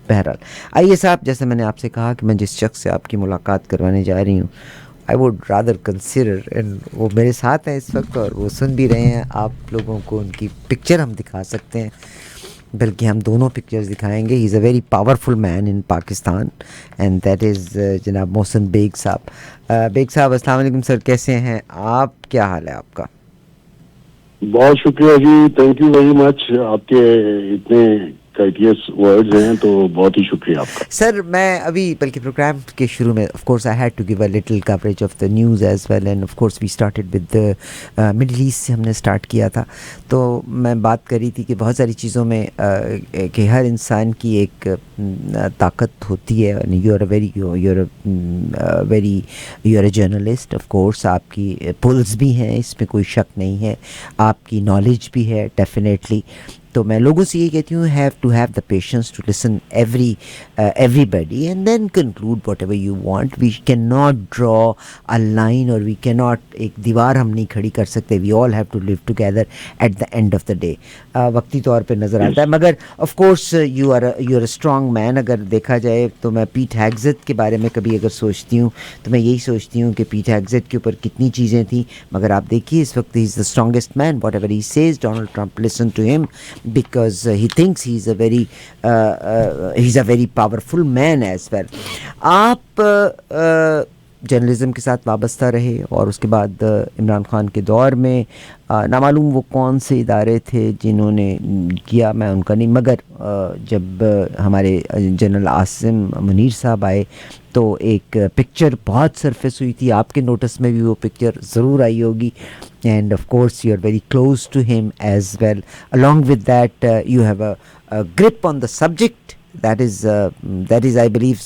بہرحال آئیے صاحب، جیسے میں نے آپ سے کہا کہ میں جس شخص سے آپ کی ملاقات کروانے جا رہی ہوں I would rather consider, and وہ میرے ساتھ ہیں اس وقت اور وہ سن بھی رہے ہیں، آپ لوگوں کو ان کی پکچر ہم دکھا سکتے ہیں، بلکہ ہم دونوں پکچرز دکھائیں گے. He is a very powerful man in Pakistan and that is جناب محسن بیگ صاحب. بیگ صاحب السلام علیکم سر، کیسے ہیں آپ؟ کیا حال ہے آپ کا؟ بہت شکریہ جی، تھینک یو ویری مچ. آپ کے اتنے کائٹیس ورڈز ہیں تو بہت ہی شکریہ آپ کا. سر میں ابھی بلکہ پروگرام کے شروع میں of course I had to give a little coverage of the news as well, and of course we started with Middle East سے ہم نے اسٹارٹ کیا تھا. تو میں بات کر رہی تھی کہ بہت ساری چیزوں میں کہ ہر انسان کی ایک طاقت ہوتی ہے. You are a journalist, of course آپ کی پولز بھی ہیں، اس میں کوئی شک نہیں ہے، آپ کی نالج بھی ہے ڈیفینیٹلی. تو میں لوگوں سے یہ کہتی ہوں have to have the patience to listen everybody and then conclude whatever you want. We can not draw a line اور وی کی ناٹ، ایک دیوار ہم نہیں کھڑی کر سکتے. We all have to live together at the end of the day. وقتی طور پہ نظر آتا ہے، مگر of course you are a strong man. اگر دیکھا جائے تو میں پیٹ ہیگزٹ کے بارے میں کبھی اگر سوچتی ہوں تو میں یہی سوچتی ہوں کہ پیٹ ہیگزٹ کے اوپر کتنی چیزیں تھیں، مگر آپ دیکھیے اس وقت he is the strongest man. Whatever he says Donald Trump listen to him because he thinks he's a very powerful man as well. آپ جرنلزم کے ساتھ وابستہ رہے اور اس کے بعد عمران خان کے دور میں نامعلوم وہ کون سے ادارے تھے جنہوں نے کیا، میں ان کا نہیں، مگر جب ہمارے جنرل عاصم منیر صاحب آئے تو ایک پکچر بہت سرفیس ہوئی تھی. آپ کے نوٹس میں بھی وہ پکچر ضرور آئی ہوگی. And of course you are very close to him as well. Along with that you have a grip on the subject that is I believe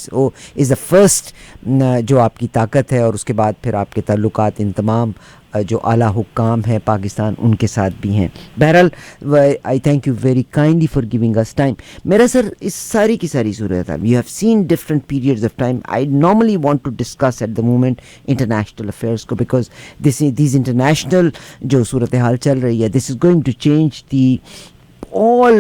is the first جو آپ کی طاقت ہے. اور اس کے بعد پھر آپ کے تعلقات ان تمام جو اعلیٰ حکام ہیں پاکستان ان کے ساتھ بھی ہیں. بہرحال I thank you very kindly for giving us time. میرا سر اس ساری کی ساری صورت ہے، you have seen different periods of time. I normally want to discuss at the moment international affairs کو، بیکاز دیز انٹرنیشنل جو صورت حال چل رہی ہے، this is going to change the all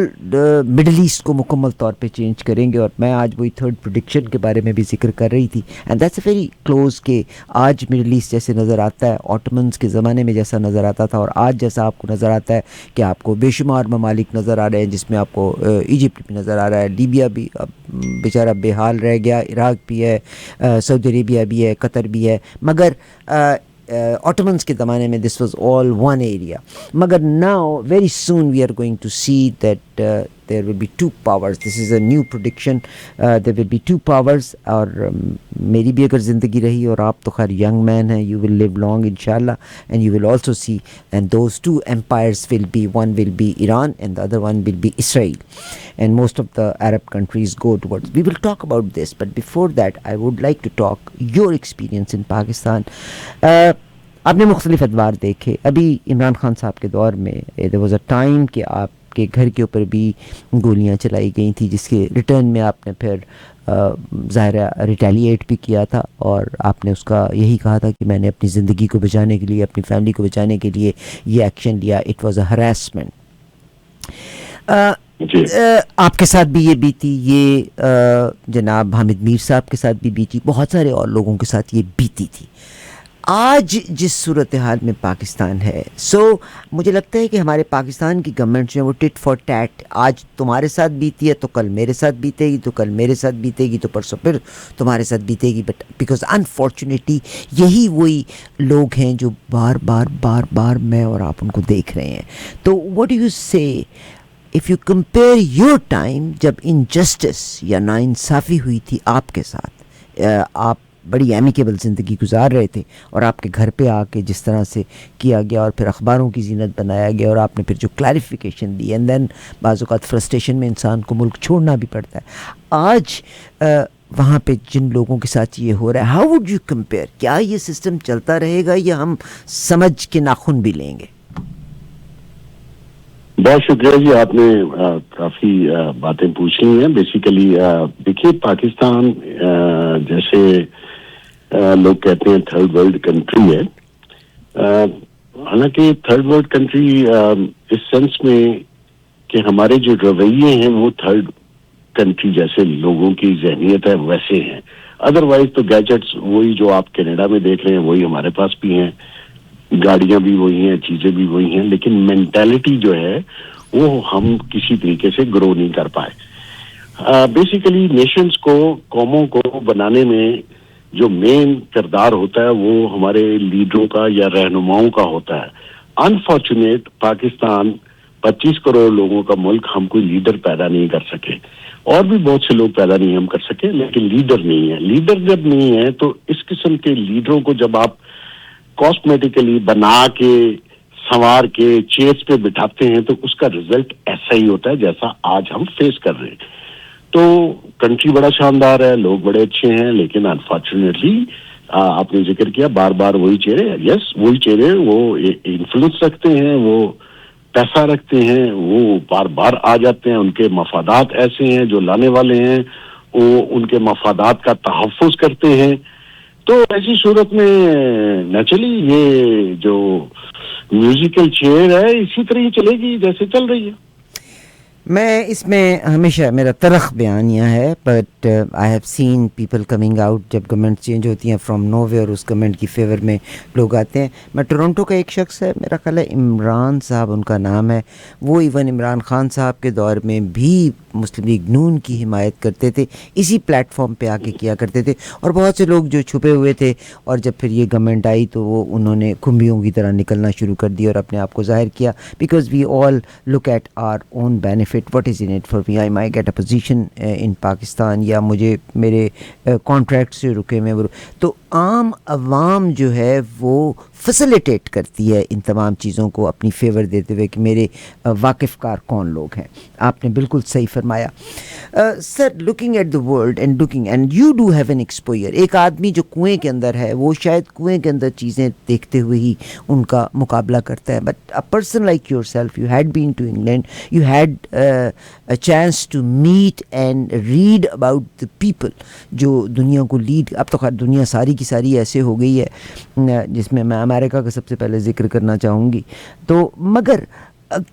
Middle East کو مکمل طور پہ چینج کریں گے. اور میں آج وہی تھرڈ پریڈکشن کے بارے میں بھی ذکر کر رہی تھی، and that's a very close کہ آج مڈل ایسٹ جیسے نظر آتا ہے، آٹومنس کے زمانے میں جیسا نظر آتا تھا، اور آج جیسا آپ کو نظر آتا ہے کہ آپ کو بے شمار ممالک نظر آ رہے ہیں، جس میں آپ کو ایجپٹ بھی نظر آ رہا ہے، لیبیا بھی اب بیچارہ بے حال رہ گیا، عراق بھی ہے، سعودی عربیہ بھی ہے، قطر بھی ہے. مگر Ottomans کے زمانے میں this was all one area. مگر now very soon we are going to see that there will be two powers. This is a new prediction. There will be two powers. اور میری بھی اگر زندگی رہی، اور آپ تو خیر young man ہیں, you will live long inshallah, and you will also see, and those two empires will be, one will be Iran and the other one will be Israel, and most of the Arab countries go towards. We will talk about this, but before that I would like to talk your experience in Pakistan. آپ نے مختلف ادوار دیکھے. ابھی عمران خان صاحب کے دور میں there was a time کہ آپ کے گھر کے اوپر بھی گولیاں چلائی گئی تھیں، جس کے ریٹرن میں آپ نے پھر ظاہر ریٹیلیٹ بھی کیا تھا، اور آپ نے اس کا یہی کہا تھا کہ میں نے اپنی زندگی کو بچانے کے لیے، اپنی فیملی کو بچانے کے لیے یہ ایکشن لیا. It was a harassment. آپ کے ساتھ بھی یہ بیتی، یہ جناب حامد میر صاحب کے ساتھ بھی بیتی، بہت سارے اور لوگوں کے ساتھ یہ بیتی تھی. آج جس صورتحال میں پاکستان ہے، مجھے لگتا ہے کہ ہمارے پاکستان کی گورنمنٹ جو ہے وہ ٹٹ فار ٹیٹ، آج تمہارے ساتھ بیتی ہے تو کل میرے ساتھ بیتے گی، تو کل میرے ساتھ بیتے گی تو پرسوں پھر تمہارے ساتھ بیتے گی. بٹ بیکاز انفارچونیٹلی یہی وہی لوگ ہیں جو بار بار بار بار میں اور آپ ان کو دیکھ رہے ہیں. تو واٹ ڈو یو سے if you compare your time جب انجسٹس یا ناانصافی ہوئی تھی آپ کے ساتھ، آپ بڑی ایمیکیبل زندگی گزار رہے تھے، اور آپ کے گھر پہ آ کے جس طرح سے کیا گیا اور پھر اخباروں کی زینت بنایا گیا، اور آپ نے پھر جو کلیریفیکیشن دی، اینڈ دین بعض اوقات فرسٹریشن میں انسان کو ملک چھوڑنا بھی پڑتا ہے. آج وہاں پہ جن لوگوں کے ساتھ یہ ہو رہا ہے، ہاؤ وڈ یو کمپیئر؟ کیا یہ سسٹم چلتا رہے گا یا ہم سمجھ کے ناخن بھی لیں گے؟ بہت شکریہ جی، آپ نے کافی باتیں پوچھ لی ہیں. بیسیکلی دیکھیے، پاکستان جیسے لوگ کہتے ہیں تھرڈ ورلڈ کنٹری ہے، حالانکہ تھرڈ ورلڈ کنٹری اس سینس میں کہ ہمارے جو رویے ہیں وہ تھرڈ کنٹری جیسے لوگوں کی ذہنیت ہے ویسے ہیں. ادروائز تو گیجٹس وہی جو آپ کینیڈا میں دیکھ رہے ہیں وہی ہمارے پاس بھی ہیں, گاڑیاں بھی وہی ہیں, چیزیں بھی وہی ہیں, لیکن مینٹالٹی جو ہے وہ ہم کسی طریقے سے گرو نہیں کر پائے. بیسیکلی نیشنز کو, قوموں کو بنانے میں جو مین کردار ہوتا ہے وہ ہمارے لیڈروں کا یا رہنماؤں کا ہوتا ہے. انفارچونیٹ پاکستان 25 کروڑ لوگوں کا ملک, ہم کوئی لیڈر پیدا نہیں کر سکے, اور بھی بہت سے لوگ پیدا نہیں ہم کر سکے, لیکن لیڈر نہیں ہے. لیڈر جب نہیں ہے تو اس قسم کے لیڈروں کو جب آپ کاسمیٹیکلی بنا کے سنوار کے چیئرز پہ بٹھاتے ہیں تو اس کا رزلٹ ایسا ہی ہوتا ہے جیسا آج ہم فیس کر رہے ہیں. تو کنٹری بڑا شاندار ہے, لوگ بڑے اچھے ہیں, لیکن انفارچونیٹلی آپ نے ذکر کیا بار بار وہی چہرے, یس وہی چہرے, وہ انفلوئنس رکھتے ہیں, وہ پیسہ رکھتے ہیں, وہ بار بار آ جاتے ہیں. ان کے مفادات ایسے ہیں, جو لانے والے ہیں وہ ان کے مفادات کا تحفظ کرتے ہیں. تو ایسی صورت میں نیچرلی یہ جو میوزیکل چیئر ہے اسی طرح ہی چلے گی جیسے چل رہی ہے. میں اس میں ہمیشہ میرا تلخ بیان یہ ہے, but I have seen people coming out جب گورنمنٹ چینج ہوتی ہیں فرام نو وے اور اس گورنمنٹ کی فیور میں لوگ آتے ہیں. میں ٹورنٹو کا ایک شخص ہے, میرا خیال ہے عمران صاحب ان کا نام ہے, وہ ایون عمران خان صاحب کے دور میں بھی مسلم لیگ نون کی حمایت کرتے تھے, اسی پلیٹ فارم پہ آ کے کیا کرتے تھے. اور بہت سے لوگ جو چھپے ہوئے تھے, اور جب پھر یہ گورنمنٹ آئی تو وہ انہوں نے کھمبیوں کی طرح نکلنا شروع کر دیا اور اپنے آپ کو ظاہر کیا, because we all look at our own benefit. What is in it for me? I might get a position in Pakistan, یا مجھے میرے کانٹریکٹ سے رکے میں وہ. تو عام عوام جو ہے وہ فیسیلیٹیٹ کرتی ہے ان تمام چیزوں کو اپنی فیور دیتے ہوئے کہ میرے واقف کار کون لوگ ہیں. آپ نے بالکل صحیح فرمایا. Sir, looking at the world and looking and you do have an exposure. ایک آدمی جو کنویں کے اندر ہے وہ شاید کنویں کے اندر چیزیں دیکھتے ہوئے ہی ان کا مقابلہ کرتا ہے, but a person like yourself, you had been to England, you had a chance to meet and read about the people جو دنیا کو لیڈ. اب تو خیر دنیا ساری کی ساری ایسے ہو گئی ہے جس میں امریکہ کا سب سے پہلے ذکر کرنا چاہوں گی. تو مگر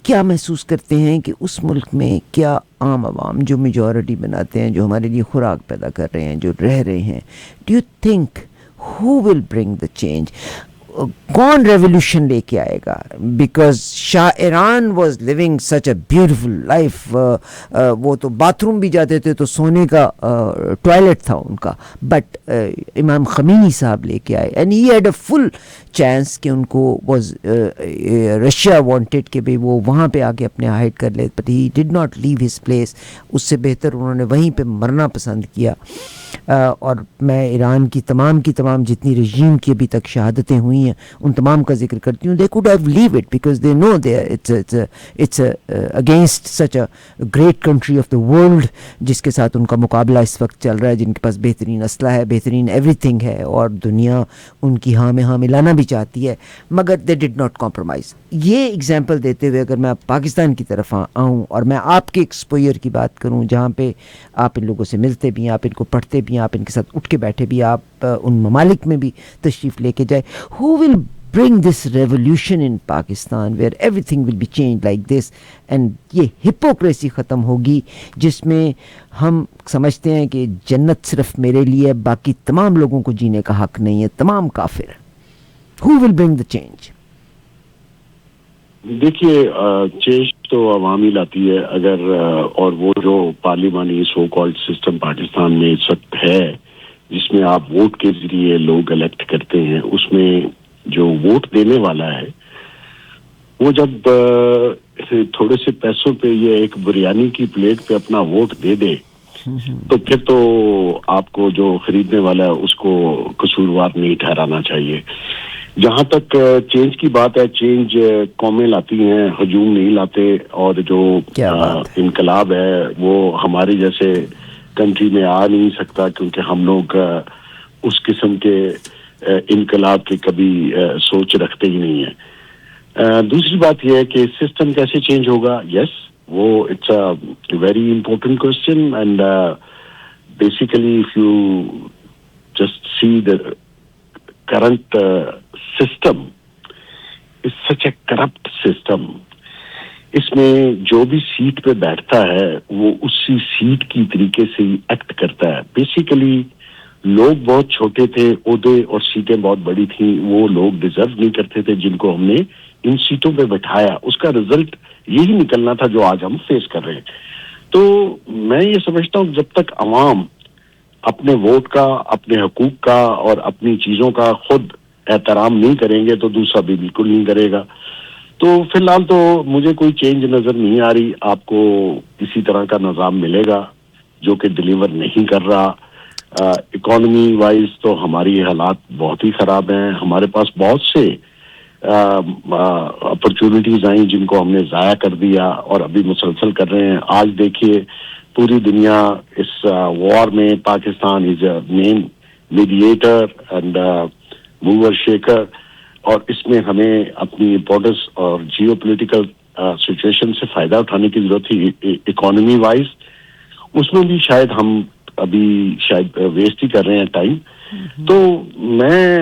کیا محسوس کرتے ہیں کہ اس ملک میں کیا عام عوام جو میجورٹی بناتے ہیں, جو ہمارے لیے خوراک پیدا کر رہے ہیں, جو رہ رہے ہیں, do you think who will bring the change? کون ریولیوشن لے کے آئے گا؟ Because Shah Iran was living such a beautiful life. وہ تو باتھ روم بھی جاتے تھے تو سونے کا ٹوائلٹ تھا ان کا, بٹ امام خمینی صاحب لے کے آئے and he had a full chance کہ ان کو واز رشیا وانٹیڈ کہ بھئی وہ وہاں پہ آ کے اپنے ہائڈ کر لے, but he did not leave his place. اس سے بہتر انہوں نے وہیں پہ مرنا پسند کیا. اور میں ایران کی تمام جتنی رژیم کی ابھی تک شہادتیں ہوئی ہیں ان تمام کا ذکر کرتی ہوں. They could have leave it because they know they it's against such a great country of the world جس کے ساتھ ان کا مقابلہ اس وقت چل رہا ہے, جن کے پاس بہترین اسلحہ ہے, بہترین ایوری تھنگ ہے, اور دنیا ان کی ہاں میں ہاں ملانا بھی چاہتی ہے, مگر دے ڈڈ ناٹ کمپرومائز. یہ ایگزامپل دیتے ہوئے اگر میں پاکستان کی طرف آؤں اور میں آپ کے ایکسپوئر کی بات کروں جہاں پہ آپ ان لوگوں سے ملتے بھی ہیں, آپ ان کو پڑھتے بھی ہیں, آپ ان کے ساتھ اٹھ کے بیٹھے بھی, آپ ان ممالک میں بھی تشریف لے کے جائے, who will bring this revolution in Pakistan where everything will be changed like this and یہ ہپوکریسی ختم ہوگی جس میں ہم سمجھتے ہیں کہ جنت صرف میرے لیے, باقی تمام لوگوں کو جینے کا حق نہیں ہے, تمام کافر ہیں. Who will bring the change? دیکھیے چینج تو عوام ہی لاتی ہے اگر, اور وہ جو پارلیمانی سو کالڈ سسٹم پاکستان میں اس وقت ہے جس میں آپ ووٹ کے ذریعے لوگ الیکٹ کرتے ہیں, اس میں جو ووٹ دینے والا ہے وہ جب تھوڑے سے پیسوں پہ یہ ایک بریانی کی پلیٹ پہ اپنا ووٹ دے دے تو پھر تو آپ کو جو خریدنے والا ہے اس کو قصوروار نہیں ٹھہرانا چاہیے. جہاں تک چینج کی بات ہے, چینج قومیں لاتی ہیں, ہجوم نہیں لاتے, اور جو انقلاب ہے وہ ہماری جیسے کنٹری میں آ نہیں سکتا کیونکہ ہم لوگ اس قسم کے انقلاب کی کبھی سوچ رکھتے ہی نہیں ہیں. دوسری بات یہ ہے کہ سسٹم کیسے چینج ہوگا. یس, وہ it's a very important question, and basically if you just see the current system is such a corrupt system. اس میں جو بھی سیٹ پہ بیٹھتا ہے وہ اسی سیٹ کی طریقے سے ایکٹ کرتا ہے. بیسیکلی لوگ بہت چھوٹے تھے, عہدے اور سیٹیں بہت بڑی تھیں, وہ لوگ ڈیزرو نہیں کرتے تھے جن کو ہم نے ان سیٹوں پہ بٹھایا. اس کا رزلٹ یہی نکلنا تھا جو آج ہم فیس کر رہے ہیں. تو میں یہ سمجھتا ہوں جب تک عوام اپنے ووٹ کا, اپنے حقوق کا اور اپنی چیزوں کا خود احترام نہیں کریں گے تو دوسرا بھی بالکل نہیں کرے گا. تو فی الحال تو مجھے کوئی چینج نظر نہیں آ رہی. آپ کو اسی طرح کا نظام ملے گا جو کہ ڈلیور نہیں کر رہا. اکانومی وائز تو ہماری حالات بہت ہی خراب ہیں. ہمارے پاس بہت سے اپرچونٹیز آئیں جن کو ہم نے ضائع کر دیا اور ابھی مسلسل کر رہے ہیں. آج دیکھیے پوری دنیا اس وار میں پاکستان از اے مین میڈیٹر اینڈ موور شیکر, اور اس میں ہمیں اپنی امپورٹنس اور جیو پولیٹیکل سچویشن سے فائدہ اٹھانے کی ضرورت تھی اکانومی وائز. اس میں بھی شاید ہم ابھی شاید ویسٹ ہی کر رہے ہیں ٹائم. تو میں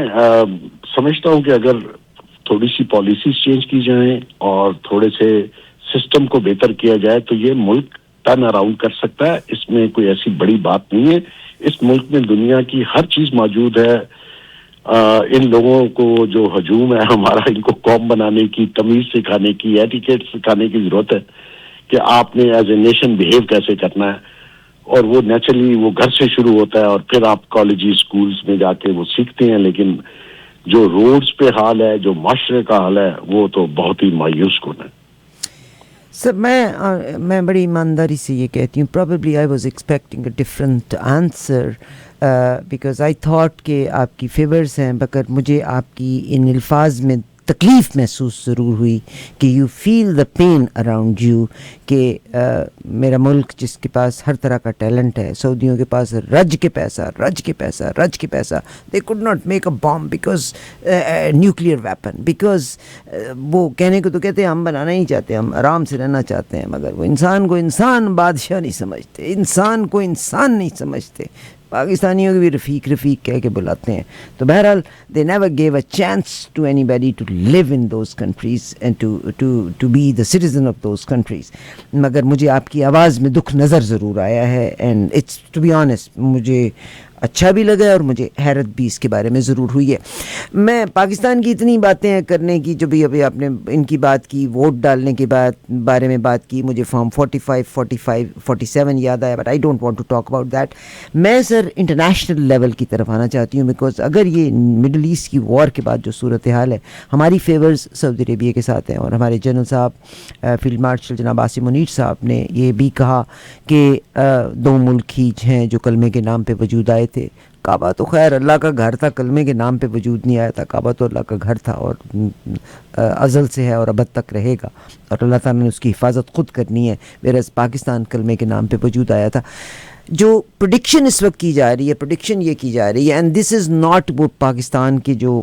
سمجھتا ہوں کہ اگر تھوڑی سی پالیسیز چینج کی جائیں اور تھوڑے سے سسٹم کو بہتر کیا جائے تو یہ ملک ٹرن اراؤنڈ کر سکتا ہے. اس میں کوئی ایسی بڑی بات نہیں ہے. اس ملک میں دنیا کی ہر چیز موجود ہے. ان لوگوں کو جو ہجوم ہے ہمارا, ان کو قوم بنانے کی, تمیز سکھانے کی, ایٹیکیٹ سکھانے کی ضرورت ہے کہ آپ نے ایز اے نیشن بہیو کیسے کرنا ہے. اور وہ نیچرلی وہ گھر سے شروع ہوتا ہے اور پھر آپ کالجز اسکولز میں جا کے وہ سیکھتے ہیں. لیکن جو روڈز پہ حال ہے, جو معاشرے کا حال ہے, وہ تو بہت ہی مایوس کن ہے. سر میں بڑی ایمانداری سے یہ کہتی ہوں, probably I was expecting a different answer because I thought کہ آپ کی فیورز ہیں, مگر مجھے آپ کی ان الفاظ میں تکلیف محسوس ضرور ہوئی کہ you feel the pain around you کہ میرا ملک جس کے پاس ہر طرح کا ٹیلنٹ ہے, سعودیوں کے پاس رج کے پیسہ they could not make a bomb because nuclear weapon, because وہ کہنے کو تو کہتے ہیں ہم بنانا ہی چاہتے ہیں, ہم آرام سے رہنا چاہتے ہیں, مگر وہ انسان کو انسان بادشاہ نہیں سمجھتے, انسان کو انسان نہیں سمجھتے. پاکستانیوں کے بھی رفیق کہہ کے بلاتے ہیں. تو بہرحال they never gave a chance to anybody to live in those countries and to be the citizen of those countries. مگر مجھے آپ کی آواز میں دکھ نظر ضرور آیا ہے, and it's to be honest مجھے اچھا بھی لگا اور مجھے حیرت بھی اس کے بارے میں ضرور ہوئی ہے. میں پاکستان کی اتنی باتیں کرنے کی, جو بھی ابھی آپ نے ان کی بات کی, ووٹ ڈالنے کے بارے میں بات کی, مجھے فارم 47 یاد آیا, but I don't want to talk about that. میں سر انٹرنیشنل لیول کی طرف آنا چاہتی ہوں, بیکاز اگر یہ مڈل ایسٹ کی وار کے بعد جو صورتحال ہے, ہماری فیورز سعودی عربیہ کے ساتھ ہیں, اور ہمارے جنرل صاحب فیلڈ مارشل جناب عاصم منیر صاحب نے یہ بھی کہا کہ دو ملک ہی ہیں جو کلمے کے نام پہ وجود آئے تھے. کعبہ تو خیر اللہ کا گھر تھا, کلمے کے نام پہ وجود نہیں آیا تھا. کعبہ تو اللہ کا گھر تھا اور ازل سے ہے اور ابد تک رہے گا, اور اللہ تعالیٰ نے اس کی حفاظت خود کرنی ہے. whereas پاکستان کلمے کے نام پہ وجود آیا تھا. جو پریڈکشن اس وقت کی جا رہی ہے, پریڈکشن یہ کی جا رہی ہے, اینڈ دس از ناٹ وہ پاکستان کے جو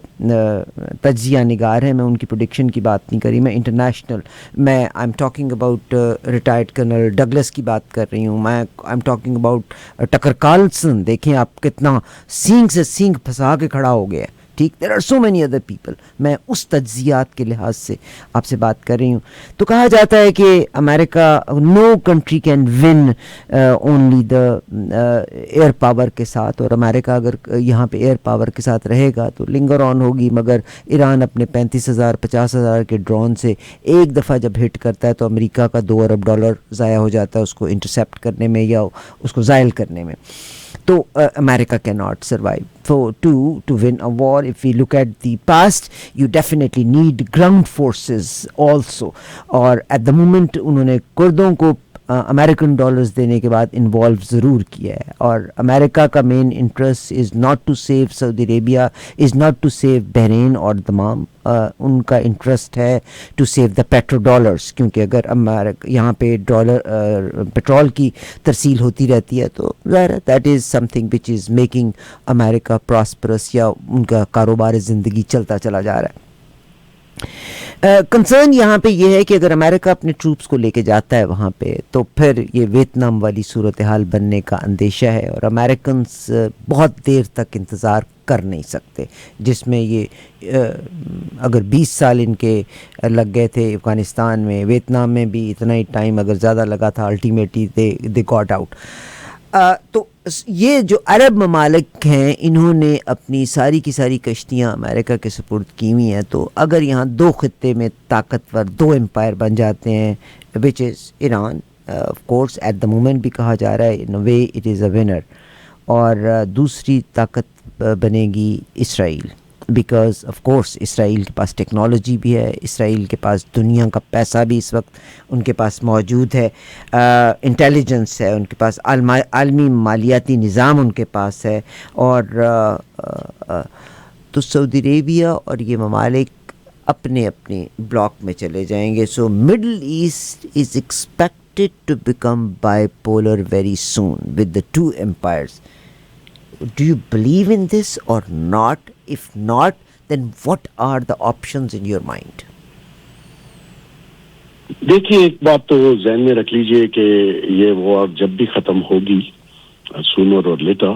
تجزیہ نگار ہیں, میں ان کی پریڈکشن کی بات نہیں کری, میں انٹرنیشنل, میں I am talking about retired colonel Douglas کی بات کر رہی ہوں, میں I am talking about Tucker Carlson. دیکھیں آپ کتنا سینگ سے سینگ پھنسا کے کھڑا ہو گیا ہے. ٹھیک, there are so many other people. میں اس تجزیات کے لحاظ سے آپ سے بات کر رہی ہوں. تو کہا جاتا ہے کہ امریکہ, no country can win only the air power کے ساتھ, اور امریکہ اگر یہاں پہ ایئر پاور کے ساتھ رہے گا تو لنگر آن ہوگی. مگر ایران اپنے 35,000-50,000 کے ڈرون سے ایک دفعہ جب ہٹ کرتا ہے تو امریکہ کا $2 ارب ضائع ہو جاتا ہے اس کو انٹرسیپٹ کرنے میں یا اس کو زائل کرنے میں. تو America cannot survive. So to win a war, if we look at the past, you definitely need ground forces also. اور at the moment انہوں نے کردوں کو امریکن ڈالرز دینے کے بعد انوالو ضرور کیا ہے, اور امریکہ کا main interest is not to save Saudi Arabia, is not to save Bahrain اور دمام. ان کا انٹرسٹ ہے to save the petrodollars, کیونکہ اگر یہاں پہ پیٹرول کی ترسیل ہوتی رہتی ہے تو ظاہر that is some thing which is making America prosperous, یا ان کا کاروبار زندگی چلتا چلا جا رہا ہے. کنسرن یہاں پہ یہ ہے کہ اگر امریکہ اپنے ٹروپس کو لے کے جاتا ہے وہاں پہ تو پھر یہ ویتنام والی صورتحال بننے کا اندیشہ ہے، اور امریکنس بہت دیر تک انتظار کر نہیں سکتے، جس میں یہ اگر 20 سال ان کے لگ گئے تھے افغانستان میں، ویتنام میں بھی اتنا ہی ٹائم اگر زیادہ لگا تھا، الٹیمیٹلی دے گاٹ آؤٹ. تو یہ جو عرب ممالک ہیں انہوں نے اپنی ساری کی ساری کشتیاں امریکہ کے سپرد کی ہوئی ہیں، تو اگر یہاں دو خطے میں طاقتور دو امپائر بن جاتے ہیں which is Iran, of course at the moment بھی کہا جا رہا ہے ان way it is a winner, اور دوسری طاقت بنے گی اسرائیل، بیکاز آف کورس اسرائیل کے پاس ٹیکنالوجی بھی ہے، اسرائیل کے پاس دنیا کا پیسہ بھی اس وقت ان کے پاس موجود ہے، انٹیلیجنس ہے ان کے پاس، عالمی مالیاتی نظام ان کے پاس ہے، اور تو سعودی عربیہ اور یہ ممالک اپنے اپنے بلاک میں چلے جائیں گے. So Middle East is expected to become bipolar very soon with the two empires. Do you believe in this or not? If not, then what are the options in your mind? دیکھیے ایک بات تو ذہن میں رکھ لیجئے کہ یہ وار جب بھی ختم ہوگی سونر اور لیٹر،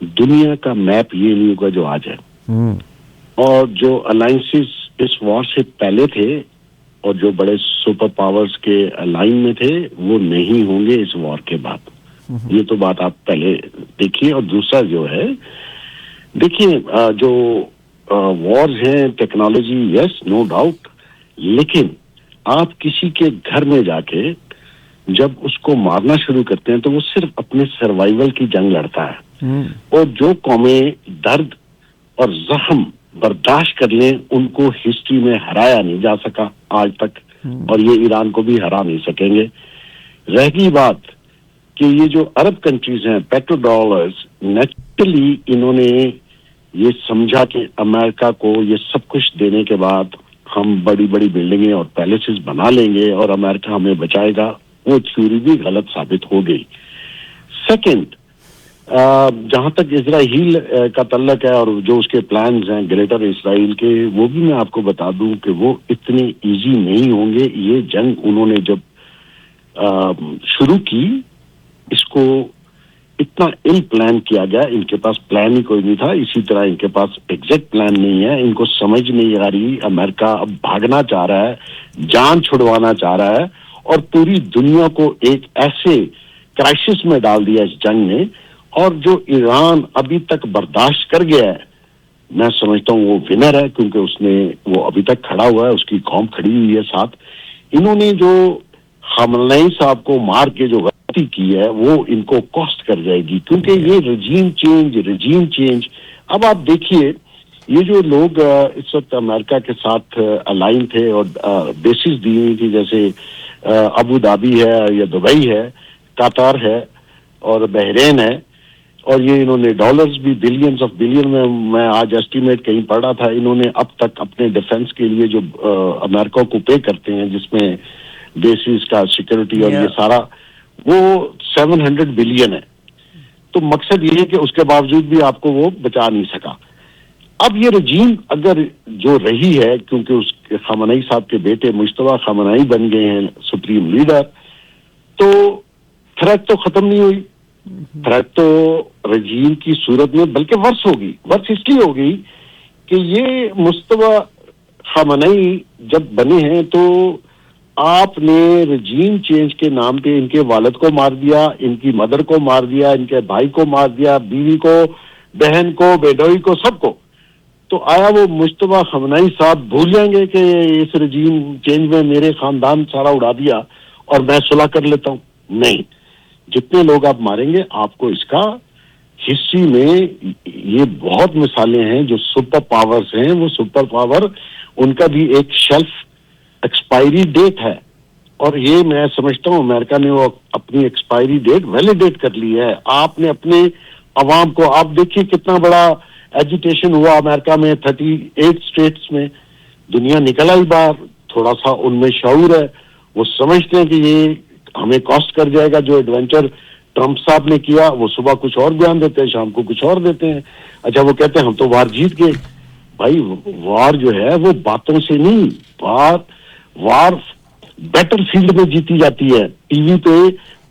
دنیا کا میپ یہ نہیں ہوگا جو آج ہے، اور جو الائنسز اس وار سے پہلے تھے اور جو بڑے سپر پاورز کے الائن میں تھے وہ نہیں ہوں گے اس وار کے بعد. یہ تو بات آپ پہلے دیکھیے. اور دوسرا جو ہے دیکھیے جو وارز ہیں ٹیکنالوجی یس نو ڈاؤٹ، لیکن آپ کسی کے گھر میں جا کے جب اس کو مارنا شروع کرتے ہیں تو وہ صرف اپنے سروائیول کی جنگ لڑتا ہے، اور جو قومیں درد اور زخم برداشت کر لیں ان کو ہسٹری میں ہرایا نہیں جا سکا آج تک، اور یہ ایران کو بھی ہرا نہیں سکیں گے. رہ گئی بات کہ یہ جو عرب کنٹریز ہیں پیٹرو ڈالرز، نیچرلی انہوں نے یہ سمجھا کہ امریکہ کو یہ سب کچھ دینے کے بعد ہم بڑی بڑی بلڈنگیں اور پیلسز بنا لیں گے اور امریکہ ہمیں بچائے گا. وہ تھیوری بھی غلط ثابت ہو گئی. سیکنڈ، جہاں تک اسرائیل کا تعلق ہے اور جو اس کے پلانز ہیں گریٹر اسرائیل کے، وہ بھی میں آپ کو بتا دوں کہ وہ اتنے ایزی نہیں ہوں گے. یہ جنگ انہوں نے جب شروع کی اس کو اتنا ال پلان کیا گیا، ان کے پاس پلان ہی کوئی نہیں تھا. اسی طرح ان کے پاس ایگزیکٹ پلان نہیں ہے. ان کو سمجھ نہیں آ رہی امریکہ اب بھاگنا چاہ رہا ہے، جان چھڑوانا چاہ رہا ہے، اور پوری دنیا کو ایک ایسے کرائسس میں ڈال دیا اس جنگ نے. اور جو ایران ابھی تک برداشت کر گیا ہے میں سمجھتا ہوں وہ ونر ہے، کیونکہ اس نے وہ ابھی تک کھڑا ہوا ہے، اس کی قوم کھڑی ہوئی ہے ساتھ. انہوں نے جو خامنئی صاحب کو مار کے جو غلطی کی ہے وہ ان کو کاسٹ کر جائے گی، کیونکہ یہ رجیم چینج. اب آپ دیکھیے یہ جو لوگ اس وقت امریکہ کے ساتھ الائن تھے اور بیسز دی ہوئی تھی، جیسے ابو دھابی ہے یا دبئی ہے، قطر ہے اور بحرین ہے، اور یہ انہوں نے ڈالرز بھی بلینز آف بلین میں آج ایسٹیمیٹ کہیں پڑھ رہا تھا، انہوں نے اب تک اپنے ڈیفنس کے لیے جو امریکہ کو پے کرتے ہیں جس میں بیسز کا سیکورٹی اور یہ سارا، وہ 700 بلین ہے. تو مقصد یہ ہے کہ اس کے باوجود بھی آپ کو وہ بچا نہیں سکا. اب یہ رجیم اگر جو رہی ہے، کیونکہ اس کے خامنئی صاحب کے بیٹے مجتبیٰ خامنئی بن گئے ہیں سپریم لیڈر، تو تھریٹ تو ختم نہیں ہوئی. تھریٹ تو رجیم کی صورت میں بلکہ ورس ہوگی. ورس اس لیے ہوگی کہ یہ مجتبیٰ خامنئی جب بنے ہیں تو آپ نے رجیم چینج کے نام پہ ان کے والد کو مار دیا، ان کی مدر کو مار دیا، ان کے بھائی کو مار دیا، بیوی کو، بہن کو، بیٹوئی کو، سب کو. تو آیا وہ مجتبیٰ خامنئی صاحب بھول جائیں گے کہ اس رجیم چینج میں میرے خاندان سارا اڑا دیا اور میں صلح کر لیتا ہوں؟ نہیں. جتنے لوگ آپ ماریں گے آپ کو اس کا ہسٹری میں یہ بہت مثالیں ہیں. جو سپر پاورز ہیں وہ سپر پاور ان کا بھی ایک شیلف ایکسپائری ڈیٹ ہے، اور یہ میں سمجھتا ہوں امریکہ نے وہ اپنی ایکسپائری ڈیٹ ویلیڈیٹ کر لی ہے. آپ نے اپنے عوام کو، آپ دیکھیے کتنا بڑا ایجیٹیشن ہوا امریکہ میں 38 اسٹیٹس میں. دنیا نکل آئی باہر، تھوڑا سا ان میں شعور ہے، وہ سمجھتے ہیں کہ یہ ہمیں کاسٹ کر جائے گا. جو ایڈونچر ٹرمپ صاحب نے کیا وہ صبح کچھ اور بیان دیتے ہیں، شام کو کچھ اور دیتے ہیں. اچھا وہ کہتے ہیں ہم تو وار جیت گئے. بھائی وار جو ہے وہ باتوں سے نہیں، وار بیٹل فیلڈ میں جیتی جاتی ہے، ٹی وی پہ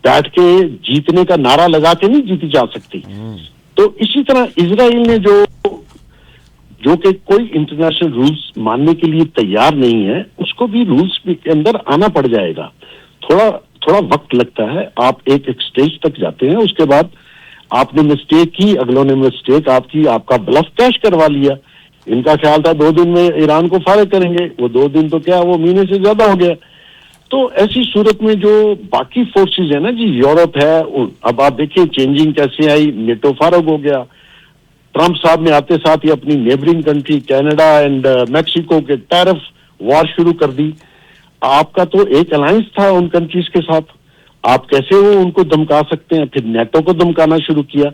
بیٹھ کے جیتنے کا نعرہ لگا کے نہیں جیتی جا سکتی. تو اسی طرح اسرائیل نے جو کہ کوئی انٹرنیشنل رولز ماننے کے لیے تیار نہیں ہے، اس کو بھی رولز کے اندر آنا پڑ جائے گا. تھوڑا وقت لگتا ہے. آپ ایک سٹیج تک جاتے ہیں، اس کے بعد آپ نے مسٹیک کی، اگلوں نے مسٹیک آپ کی، آپ کا بلف کیش کروا لیا. ان کا خیال تھا 2 دن میں ایران کو فارغ کریں گے، وہ 2 دن تو کیا وہ مہینے سے زیادہ ہو گیا. تو ایسی صورت میں جو باقی فورسز ہیں نا جی، یورپ ہے، اب آپ دیکھیں چینجنگ کیسے آئی، نیٹو فارغ ہو گیا. ٹرمپ صاحب نے آتے ساتھ ہی اپنی neighbouring country Canada and Mexico کے ٹیرف وار شروع کر دی. آپ کا تو ایک الائنس تھا ان کنٹریز کے ساتھ، آپ کیسے وہ ان کو دمکا سکتے ہیں؟ پھر نیٹو کو دمکانا شروع کیا.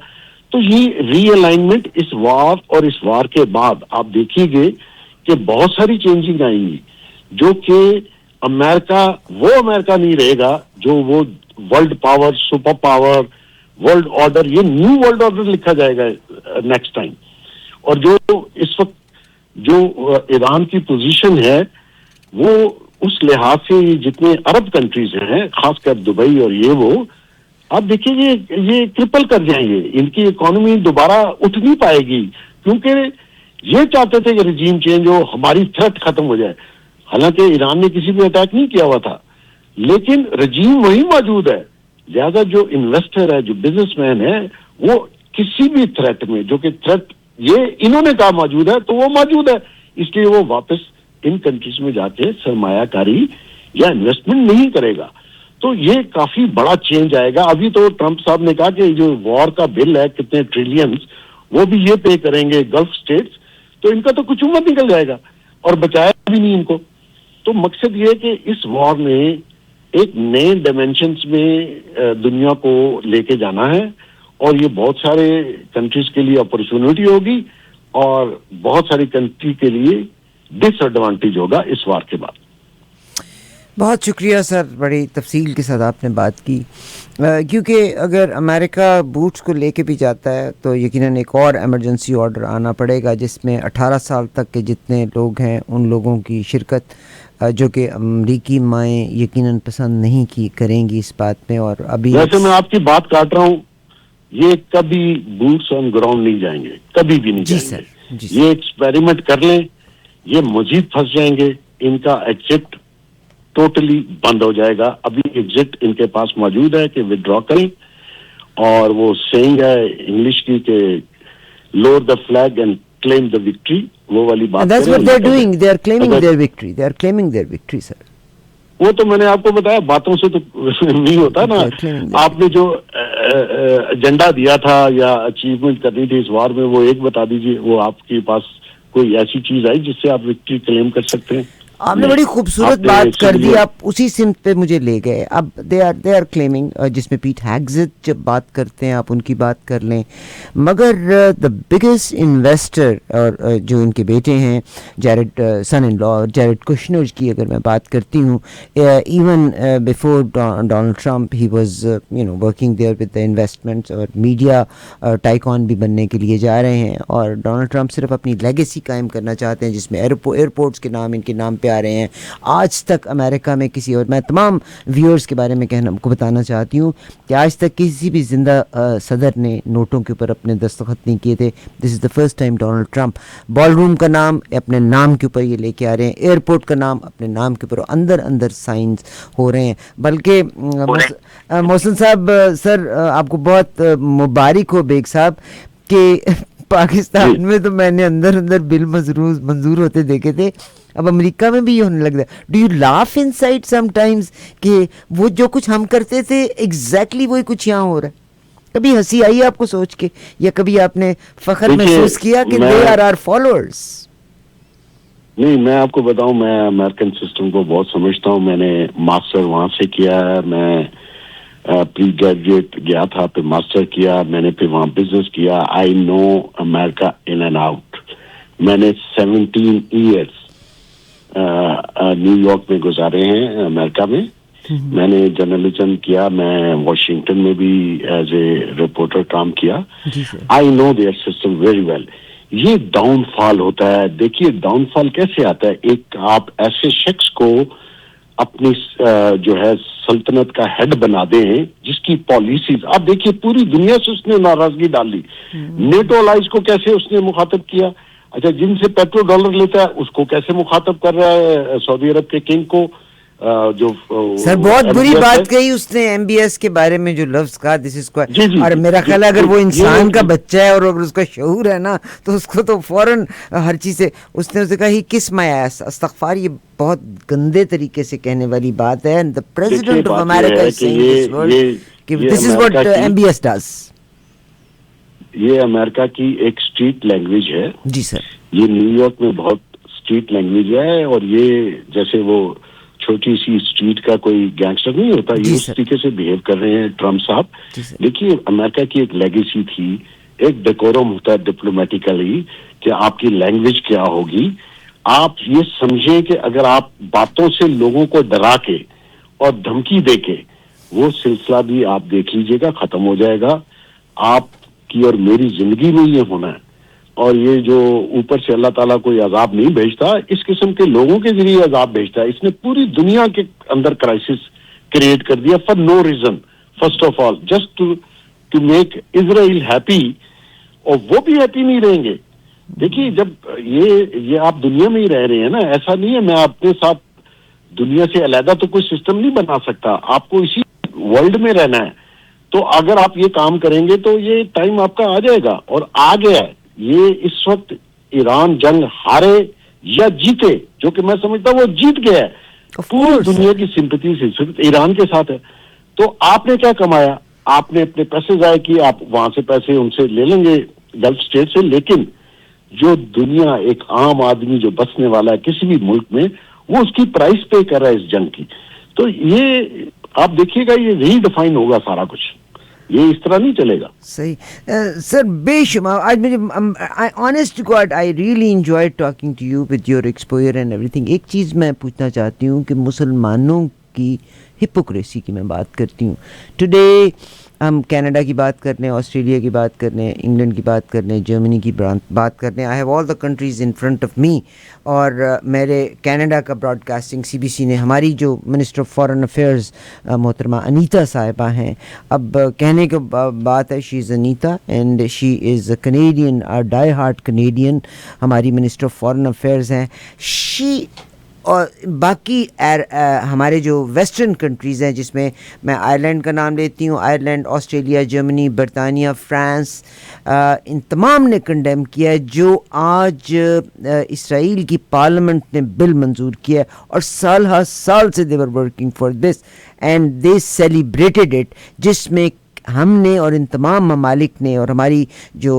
تو یہ ری الائنمنٹ اس وار اور اس وار کے بعد آپ دیکھیے گے کہ بہت ساری چینجنگ آئیں گی، جو کہ امریکہ نہیں رہے گا جو وہ world power, super power, world order, یہ نیو ورلڈ آرڈر لکھا جائے گا نیکسٹ ٹائم. اور جو اس وقت جو ایران کی پوزیشن ہے وہ اس لحاظ سے جتنے عرب کنٹریز ہیں، خاص کر دبئی اور وہ آپ دیکھیں یہ ٹرپل کر جائیں گے. ان کی اکانومی دوبارہ اٹھ نہیں پائے گی، کیونکہ یہ چاہتے تھے کہ رجیم چینج ہو، ہماری تھریٹ ختم ہو جائے. حالانکہ ایران نے کسی پہ اٹیک نہیں کیا ہوا تھا، لیکن رجیم وہی موجود ہے. لہذا جو انویسٹر ہے، جو بزنس مین ہے، وہ کسی بھی تھریٹ میں، جو کہ تھریٹ یہ انہوں نے کہا موجود ہے، تو وہ موجود ہے. اس لیے وہ واپس ان کنٹریز میں جا کے سرمایہ کاری یا انویسٹمنٹ نہیں کرے گا. تو یہ کافی بڑا چینج آئے گا. ابھی تو ٹرمپ صاحب نے کہا کہ جو وار کا بل ہے کتنے ٹریلینز، وہ بھی یہ پے کریں گے گلف سٹیٹس. تو ان کا تو کچھ عمر نکل جائے گا اور بچایا بھی نہیں ان کو. تو مقصد یہ ہے کہ اس وار نے ایک نئے ڈائمینشنز میں دنیا کو لے کے جانا ہے، اور یہ بہت سارے کنٹریز کے لیے اپرچونٹی ہوگی اور بہت ساری کنٹری کے لیے ڈس ایڈوانٹیج ہوگا اس وار کے بعد. بہت شکریہ سر، بڑی تفصیل کے ساتھ آپ نے بات کی. کیونکہ اگر امریکہ بوٹس کو لے کے بھی جاتا ہے تو یقیناً ایک اور ایمرجنسی آرڈر آنا پڑے گا، جس میں 18 سال تک کے جتنے لوگ ہیں ان لوگوں کی شرکت، جو کہ امریکی مائیں یقیناً پسند نہیں کریں گی اس بات میں. اور ابھی ویسے میں آپ کی بات کاٹ رہا ہوں، یہ کبھی بوٹس آن گراؤنڈ نہیں جائیں گے، کبھی بھی نہیں جائیں گے. یہ ایکسپیریمنٹ کر لیں، یہ مزید پھنس جائیں گے. ان کا ایگزٹ ٹوٹلی بند ہو جائے گا. ابھی ایگزٹ ان کے پاس موجود ہے کہ ودرا کریں، اور وہ سینگ ہے انگلش کی کہ lower the flag and claim the victory, وہ والی بات. That's what they're doing. They are claiming their victory. They are claiming their victory, sir. وہ تو میں نے آپ کو بتایا، باتوں سے تو نہیں ہوتا نا. آپ نے جو ایجنڈا دیا تھا یا اچیومنٹ کرنی تھی اس وار میں، وہ ایک بتا دیجئے. وہ آپ کے پاس کوئی ایسی چیز آئی جس سے آپ وکٹری کلیم کر سکتے ہیں؟ آپ نے بڑی خوبصورت بات کر دی، آپ اسی سمت پہ مجھے لے گئے. اب دے آر کلیمنگ، جس میں پیٹ ہیگزٹ جب بات کرتے ہیں آپ ان کی بات کر لیں، مگر دا بگیسٹ انویسٹر اور جو ان کے بیٹے ہیں جیرڈ سن ان لا جیرڈ کشنر کی اگر میں بات کرتی ہوں، even before Donald Trump he was working there with the investments, اور میڈیا ٹائیکون بھی بننے کے لیے جا رہے ہیں. اور ڈونلڈ ٹرمپ صرف اپنی لیگیسی قائم کرنا چاہتے ہیں، جس میں ایئرپورٹس کے نام ان کے نام آ رہے ہیں. آج تک امریکہ میں کسی، اور میں تمام ویورز کے بارے میں کو بتانا چاہتی ہوں کہ آج تک کسی بھی زندہ صدر نے نوٹوں کے اوپر اپنے دستخط نہیں کیے تھے. This is the first time Donald Trump ballroom کا نام اپنے نام کے اوپر یہ لے کے آ رہے ہیں، ایئرپورٹ کا نام اپنے نام کے اوپر، اندر سائنس ہو رہے ہیں. بلکہ محسن صاحب، سر آپ کو بہت مبارک ہو بیگ صاحب کہ پاکستان میں تو میں نے اندر بل منظور ہوتے دیکھے تھے، اب امریکہ میں بھی یہ ہونے لگ رہا ہے. Do you laugh inside sometimes کہ وہ جو کچھ ہم کرتے تھے ایگزیکٹلی وہی کچھ یہاں ہو رہا ہے؟ کبھی ہنسی آئی آپ کو سوچ کے، یا کبھی آپ نے فخر محسوس کیا کہ دے آر آر فالوورز؟ نہیں، میں آپ کو بتاؤں، میں امریکن سسٹم کو بہت سمجھتا ہوں. میں نے ماسٹر وہاں سے کیا ہے، میں پری گریجویٹ گیا تھا، پھر ماسٹر کیا، میں نے پھر وہاں بزنس کیا. آئی نو امریکہ ان اینڈ آؤٹ. میں نے 17 ایئرس نیو یارک میں گزارے ہیں، امریکہ میں. میں نے جرنلزم کیا، میں واشنگٹن میں بھی ایز اے رپورٹر کام کیا. آئی نو دیئر سسٹم ویری ویل. یہ ڈاؤن فال ہوتا ہے. دیکھیے ڈاؤن فال کیسے آتا ہے, ایک آپ ایسے شخص کو اپنی جو ہے سلطنت کا ہیڈ بنا دیں جس کی پالیسیز, آپ دیکھیے پوری دنیا سے اس نے ناراضگی ڈال لی. نیٹو الائز کو کیسے اس نے مخاطب کیا, اچھا جن سے پیٹرو ڈالر لیتا ہے اس کو کیسے مخاطب کر رہا ہے سعودی عرب کے کنگ کو, جو سر بہت بری بات کہی اس نے ایم بی ایس کے بارے میں, جو لفظ کہا دس از اور میرا خیال ہے اگر وہ انسان کا بچہ ہے اور اگر اس کا شعور ہے نا تو اس کو تو فوراً ہر چیز سے اس نے اسے کہا ہی کس مائی ایس, استغفار, یہ بہت گندے طریقے سے کہنے والی بات ہے. The president of America is saying this word کہ this is what MBS does. یہ امریکہ کی ایک اسٹریٹ لینگویج ہے. جی سر. یہ نیو یارک میں بہت اسٹریٹ لینگویج ہے, اور یہ جیسے وہ چھوٹی سی اسٹریٹ کا کوئی گینگسٹر نہیں ہوتا, یہ اس طریقے سے بہیو کر رہے ہیں ٹرمپ صاحب. دیکھیے امریکہ کی ایک لیگیسی تھی, ایک ڈیکورم ہوتا ہے ڈپلومیٹیکلی کہ آپ کی لینگویج کیا ہوگی. آپ یہ سمجھیں کہ اگر آپ باتوں سے لوگوں کو ڈرا کے اور دھمکی دے کے, وہ سلسلہ بھی آپ دیکھ لیجئے گا ختم ہو جائے گا. آپ کی اور میری زندگی میں یہ ہونا ہے, اور یہ جو اوپر سے اللہ تعالیٰ کوئی عذاب نہیں بھیجتا, اس قسم کے لوگوں کے ذریعے عذاب بھیجتا ہے. اس نے پوری دنیا کے اندر کرائسس کریٹ کر دیا for no reason, first of all just to make Israel happy, اور وہ بھی ہیپی نہیں رہیں گے. دیکھیے جب یہ آپ دنیا میں ہی رہ رہے ہیں نا, ایسا نہیں ہے میں اپنے ساتھ دنیا سے علیحدہ تو کوئی سسٹم نہیں بنا سکتا, آپ کو اسی ورلڈ میں رہنا ہے. تو اگر آپ یہ کام کریں گے تو یہ ٹائم آپ کا آ جائے گا, اور آ گیا ہے. یہ اس وقت ایران جنگ ہارے یا جیتے, جو کہ میں سمجھتا ہوں وہ جیت گیا ہے, پوری دنیا کی سمپتی سے ایران کے ساتھ ہے. تو آپ نے کیا کمایا, آپ نے اپنے پیسے ضائع کیے, آپ وہاں سے پیسے ان سے لے لیں گے گلف اسٹیٹ سے, لیکن جو دنیا ایک عام آدمی جو بسنے والا ہے کسی بھی ملک میں, وہ اس کی پرائس پے کر رہا ہے اس جنگ کی. تو یہ آپ دیکھیے گا یہ ری ڈیفائن ہوگا سارا کچھ, یہ اس طرح نہیں چلے گا. صحیح سر, بے شمار آج مجھے honest God I really enjoy talking to you with your exposure and everything. ایک چیز میں پوچھنا چاہتی ہوں کہ مسلمانوں کی ہپوکریسی کی میں بات کرتی ہوں. ٹوڈے ہم کینیڈا کی بات کر رہے ہیں, آسٹریلیا کی بات کر رہے ہیں, انگلینڈ کی بات کر رہے ہیں, جرمنی کی بات کر رہے ہیں. I have all the countries in front of me. اور میرے کینیڈا کا براڈ کاسٹنگ CBC نے, ہماری جو منسٹر آف فارن افیئرز محترمہ انیتا صاحبہ ہیں, اب کہنے کی بات ہے, she is Anita and she is a Canadian, die hard Canadian ہماری منسٹر آف فارن افیئرز ہیں. شی اور باقی ہمارے جو ویسٹرن کنٹریز ہیں, جس میں آئرلینڈ کا نام لیتی ہوں, آئرلینڈ, آسٹریلیا, جرمنی, برطانیہ, فرانس, ان تمام نے کنڈیم کیا ہے جو آج اسرائیل کی پارلیمنٹ نے بل منظور کیا ہے, اور سال ہر سال سے they were working for this and they celebrated it, جس میں ہم نے اور ان تمام ممالک نے, اور ہماری جو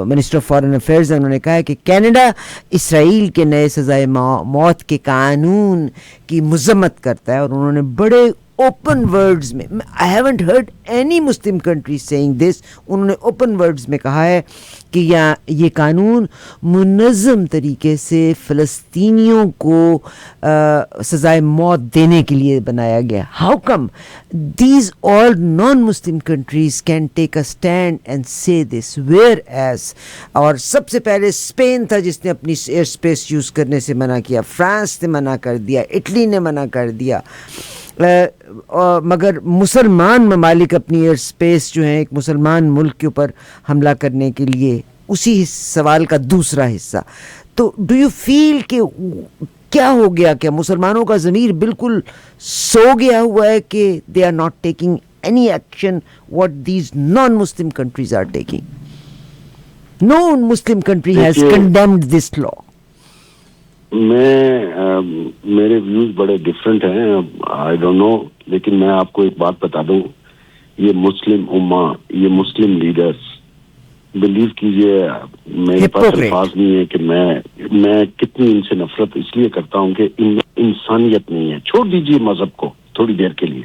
منسٹر آف فارن افیئرز ہیں انہوں نے کہا ہے کہ کینیڈا اسرائیل کے نئے سزائے موت کے قانون کی مذمت کرتا ہے. اور انہوں نے بڑے اوپن ورڈز میں, I haven't heard any Muslim country saying this, انہوں نے اوپن ورڈز میں کہا ہے کہ یہ قانون منظم طریقے سے فلسطینیوں کو سزائے موت دینے کے لیے بنایا گیا. How come these all naan Muslim countries can take a stand and سے دس, ویئر ایز, اور سب سے پہلے اسپین تھا جس نے اپنی ایئر اسپیس یوز کرنے سے منع کیا, فرانس نے منع کر دیا, اٹلی نے منع کر دیا, مگر مسلمان ممالک اپنی ایئر اسپیس جو ہیں ایک مسلمان ملک کے اوپر حملہ کرنے کے لیے, اسی سوال کا دوسرا حصہ. تو ڈو یو فیل کہ کیا ہو گیا, کیا مسلمانوں کا ضمیر بالکل سو گیا ہوا ہے کہ they are not taking any action what these non Muslim countries are taking? No Muslim country has condemned this law. میرے ویوز بڑے ڈفرینٹ ہیں, آئی ڈونٹ نو, لیکن میں آپ کو ایک بات بتا دوں, یہ مسلم امہ, یہ مسلم لیڈرز, بلیو کیجئے میرے پاس الفاظ نہیں ہے کہ میں کتنی ان سے نفرت اس لیے کرتا ہوں کہ ان میں انسانیت نہیں ہے. چھوڑ دیجئے مذہب کو تھوڑی دیر کے لیے,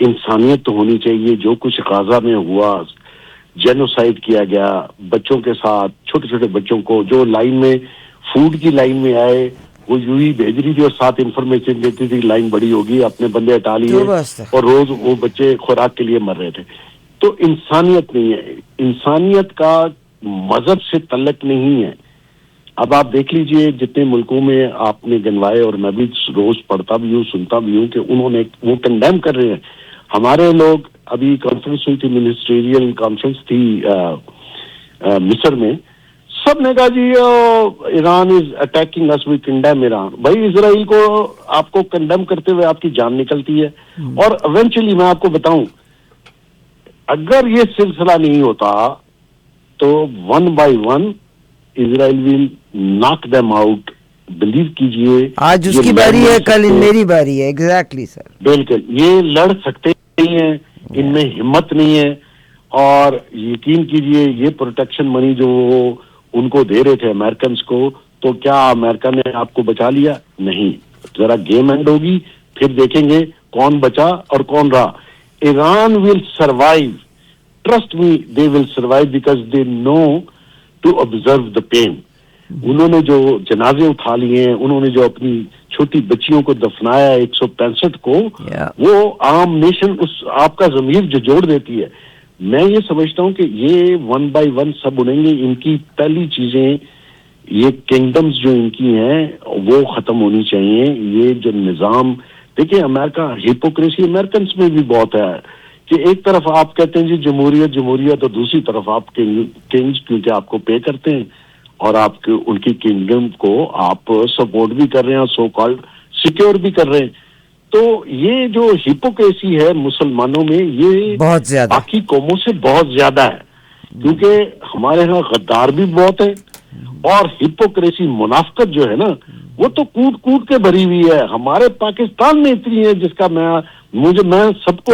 انسانیت تو ہونی چاہیے. جو کچھ غزہ میں ہوا, جینوسائڈ کیا گیا بچوں کے ساتھ, چھوٹے چھوٹے بچوں کو جو لائن میں فوڈ کی لائن میں آئے, وہ یوں ہی بھیج رہی تھی اور ساتھ انفارمیشن دیتی تھی لائن بڑی ہوگی, اپنے بندے ہٹا لیے, اور روز وہ بچے خوراک کے لیے مر رہے تھے. تو انسانیت نہیں ہے. انسانیت کا مذہب سے تعلق نہیں ہے. اب آپ دیکھ لیجئے جتنے ملکوں میں آپ نے گنوائے, اور میں بھی روز پڑھتا بھی ہوں, سنتا بھی ہوں, کہ انہوں نے وہ کنڈیم کر رہے ہیں. ہمارے لوگ, ابھی کانفرنس ہوئی تھی, منسٹریل کانفرنس تھی مصر میں, سب نے کہا جی ایران از اٹیکنگ اس, وی کنڈیم ایران. بھائی اسرائیل کو آپ کو کنڈیم کرتے ہوئے آپ کی جان نکلتی ہے. اور ایونچولی میں آپ کو بتاؤں, اگر یہ سلسلہ نہیں ہوتا تو 1 by 1 اسرائیل ول ناک دیم آؤٹ. بلیو کیجئے, آج اس کی باری ہے, کل میری باری ہے. ایگزیکٹلی سر, بالکل. یہ لڑ سکتے نہیں ہیں, ان میں ہمت نہیں ہے. اور یقین کیجئے یہ پروٹیکشن منی جو ان کو دے رہے تھے امریکنز کو, تو کیا امریکہ نے آپ کو بچا لیا؟ نہیں. ذرا گیم اینڈ ہوگی, پھر دیکھیں گے کون بچا اور کون رہا. Iran will survive, trust me, they will survive because they know to observe the pain. انہوں نے جو جنازے اٹھا لیے ہیں, انہوں نے جو اپنی چھوٹی بچیوں کو دفنایا 165 کو, وہ عام نیشن اس آپ کا ضمیر جو جوڑ دیتی ہے. میں یہ سمجھتا ہوں کہ یہ 1 by 1 سب اڑیں گے. ان کی پہلی چیزیں, یہ کنگڈمز جو ان کی ہیں وہ ختم ہونی چاہیے. یہ جو نظام, دیکھیں امریکہ, ہپوکریسی امریکنس میں بھی بہت ہے, کہ ایک طرف آپ کہتے ہیں جی جمہوریت جمہوریت, اور دوسری طرف آپ کنگز کیونکہ آپ کو پے کرتے ہیں اور آپ کے ان کی کنگڈم کو آپ سپورٹ بھی کر رہے ہیں, سو کالڈ سیکیور بھی کر رہے ہیں. تو یہ جو ہپوکریسی ہے مسلمانوں میں, یہ بہت زیادہ باقی قوموں سے بہت زیادہ ہے, کیونکہ ہمارے ہاں غدار بھی بہت ہے, اور ہپوکریسی منافقت جو ہے نا وہ تو کود کود کے بھری ہوئی ہے. ہمارے پاکستان میں اتنی ہے جس کا میں سب کو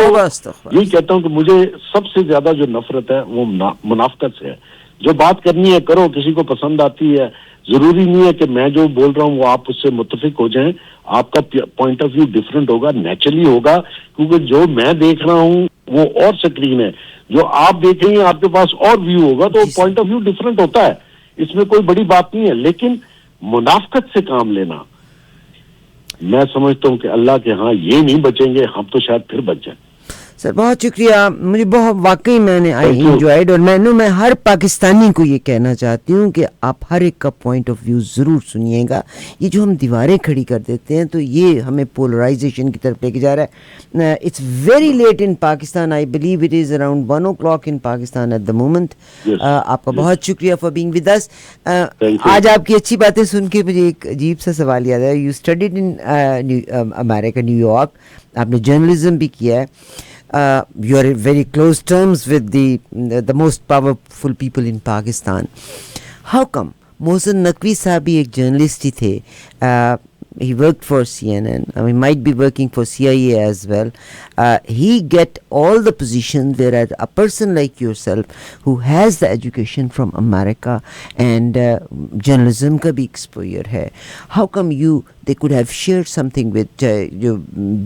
یہی کہتا ہوں کہ مجھے سب سے زیادہ جو نفرت ہے وہ منافقت سے ہے. جو بات کرنی ہے کرو, کسی کو پسند آتی ہے, ضروری نہیں ہے کہ میں جو بول رہا ہوں وہ آپ اس سے متفق ہو جائیں. آپ کا پوائنٹ آف ویو ڈفرینٹ ہوگا, نیچرلی ہوگا, کیونکہ جو میں دیکھ رہا ہوں وہ اور سکرین ہے, جو آپ دیکھ رہی ہیں آپ کے پاس اور ویو ہوگا, تو پوائنٹ آف ویو ڈفرینٹ ہوتا ہے. اس میں کوئی بڑی بات نہیں ہے. لیکن منافقت سے کام لینا, میں سمجھتا ہوں کہ اللہ کے ہاں یہ نہیں بچیں گے, ہم تو شاید پھر بچ جائیں. سر بہت شکریہ, مجھے بہت واقعی میں نے آئی انجوائڈ, اور میں ہر پاکستانی کو یہ کہنا چاہتی ہوں کہ آپ ہر ایک کا پوائنٹ آف ویو ضرور سنیے گا. یہ جو ہم دیواریں کھڑی کر دیتے ہیں تو یہ ہمیں پولرائزیشن کی طرف لے کے جا رہا ہے. It's very late in Pakistan, I believe it is around 1 o'clock in Pakistan at the moment. آپ کا بہت شکریہ فار بینگ ود اس. آج آپ کی اچھی باتیں سن کے مجھے ایک عجیب سا سوال یاد ہے. You studied in America, new York, آپ نے جرنلزم بھی کیا ہے. You are in very close terms with the most powerful people in Pakistan. How come Mohsin Naqvi صاحب بھی ایک جرنلسٹ ہی تھے, he worked for CNN, he might be working for CIA as well, he get all the positions, whereas a person like yourself who has the education from America and journalism ka bhi exposure hai, how come they could have shared something with jo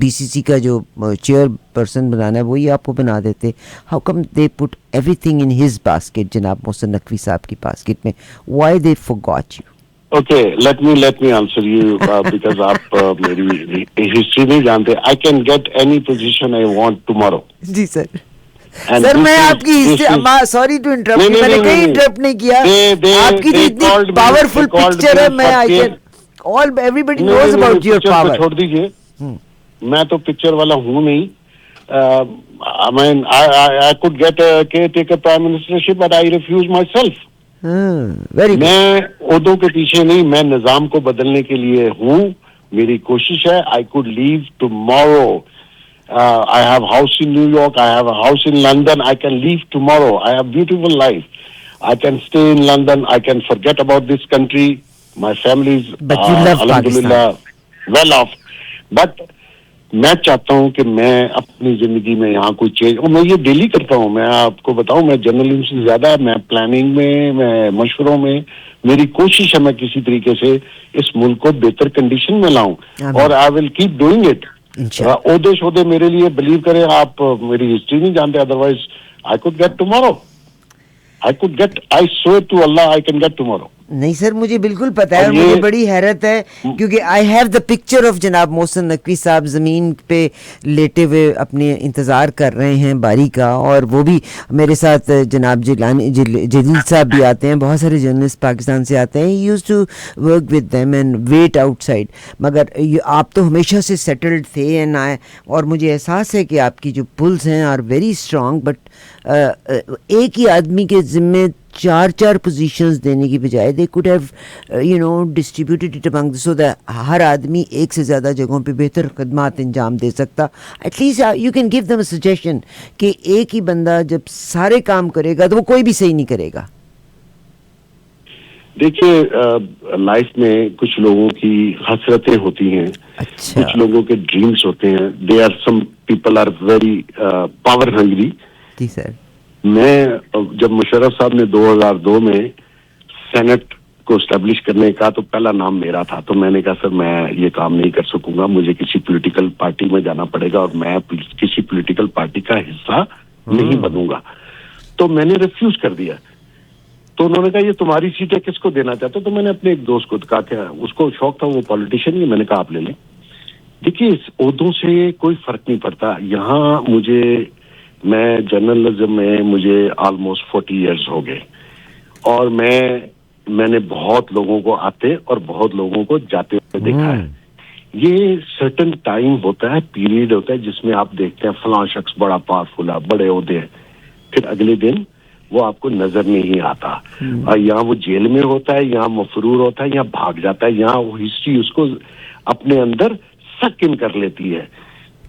BCC ka jo chair person banana hai wohi aapko bana dete. How come they put everything in his basket, Janab Mohsen Naqvi sahab ki basket mein? Why they forgot you? Okay, let me answer you because آپ میری history نہیں جانتے. I can get any position I want tomorrow. جی سر. سر میں آپ کی history, sorry to interrupt, میں نے کہیں انٹرپٹ نہیں کیا. آپ کی جو اتنی پاورفل پکچر ہے, میں I can all everybody knows about your power. چھوڑ دیجیے, میں تو پکچر والا ہوں نہیں. I mean I could get take a prime ministership but I refuse myself. میں عہدوں کے پیچھے نہیں, میں نظام کو بدلنے کے لیے ہوں. میری کوشش ہے I could leave tomorrow. I have house in New York, I have a house in London, I can leave tomorrow. I have beautiful life. I can stay in London, I can forget about this country. My family is alhamdulillah well off. But میں چاہتا ہوں کہ میں اپنی زندگی میں یہاں کوئی چینج, اور میں یہ ڈیلی کرتا ہوں. میں آپ کو بتاؤں, میں جرنلزم سے زیادہ میں پلاننگ میں مشوروں میں, میری کوشش ہے میں کسی طریقے سے اس ملک کو بہتر کنڈیشن میں لاؤں, اور آئی ول کیپ ڈوئنگ اٹ. عہدے شہدے میرے لیے بلیو کریں آپ, میری ہسٹری نہیں جانتے, otherwise I could get tomorrow. I swear to Allah, I can get tomorrow. نہیں سر مجھے بالکل پتہ ہے اور یہ مجھے بڑی حیرت ہے کیونکہ I have the picture of جناب محسن نقوی صاحب زمین پہ لیٹے ہوئے اپنے انتظار کر رہے ہیں باری کا, اور وہ بھی میرے ساتھ جناب جلیل صاحب بھی آتے ہیں, بہت سارے جرنلسٹ پاکستان سے آتے ہیں, he used to work with them and wait outside, مگر آپ تو ہمیشہ سے سیٹلڈ تھے اینڈ اور مجھے احساس ہے کہ آپ کی جو پلز ہیں آر ویری اسٹرانگ, بٹ ایک ہی آدمی کے ذمے چار پوزیشنز دینے کی بجائے they could have distributed it among so that ہر آدمی ایک سے زیادہ جگہوں پہ بہتر خدمات انجام دے سکتا. At least you can give them a suggestion کہ ایک ہی بندہ جب سارے کام کرے گا تو وہ کوئی بھی صحیح نہیں کرے گا. دیکھیے لائف میں کچھ لوگوں کی حسرتیں ہوتی ہیں, کچھ لوگوں کے ڈریمز ہوتے ہیں, they are some people are very power hungry. جی سر, میں جب مشرف صاحب نے 2002 میں سینٹ کو اسٹیبلش کرنے کا تو پہلا نام میرا تھا, تو میں نے کہا سر میں یہ کام نہیں کر سکوں گا, مجھے کسی پولیٹیکل پارٹی میں جانا پڑے گا اور میں کسی پولیٹیکل پارٹی کا حصہ نہیں بنوں گا. تو میں نے ریفیوز کر دیا. تو انہوں نے کہا یہ تمہاری سیٹ ہے, کس کو دینا چاہتے ہو؟ تو میں نے اپنے ایک دوست کو کہا کہ اس کو شوق تھا, وہ پالیٹیشین ہی, میں نے کہا آپ لے لیں. دیکھیے اس عہدوں سے کوئی فرق نہیں پڑتا. یہاں میں جرنلزم میں مجھے آلموسٹ 40 ایئرز ہو گئے, اور میں نے بہت لوگوں کو آتے اور بہت لوگوں کو جاتے ہوئے دیکھا ہے. یہ سرٹن ٹائم ہوتا ہے, پیریڈ ہوتا ہے جس میں آپ دیکھتے ہیں فلاں شخص بڑا پاورفل ہے, بڑے عہدے ہیں, پھر اگلے دن وہ آپ کو نظر نہیں آتا. اور یہاں وہ جیل میں ہوتا ہے, یہاں مفرور ہوتا ہے, یہاں بھاگ جاتا ہے, یہاں وہ ہسٹری اس کو اپنے اندر سک ان کر لیتی ہے.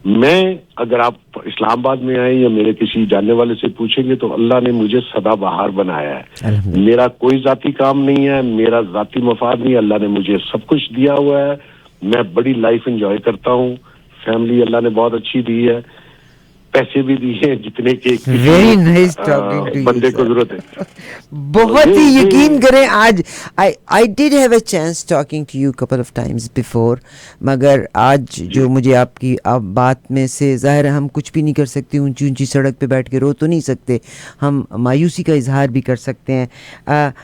میں اگر آپ اسلام آباد میں آئے یا میرے کسی جاننے والے سے پوچھیں گے تو اللہ نے مجھے سدا بہار بنایا ہے. میرا کوئی ذاتی کام نہیں ہے, میرا ذاتی مفاد نہیں ہے, اللہ نے مجھے سب کچھ دیا ہوا ہے. میں بڑی لائف انجوائے کرتا ہوں, فیملی اللہ نے بہت اچھی دی ہے, پیسے بھی دیے جتنے کے بندے کو ضرورت ہے. بہت ہی یقین کریں آج I did have a chance talking to you couple of times before, مگر آج جو مجھے آپ کی بات میں سے ظاہر ہے ہم کچھ بھی نہیں کر سکتے, اونچی اونچی سڑک پہ بیٹھ کے رو تو نہیں سکتے, ہم مایوسی کا اظہار بھی کر سکتے ہیں.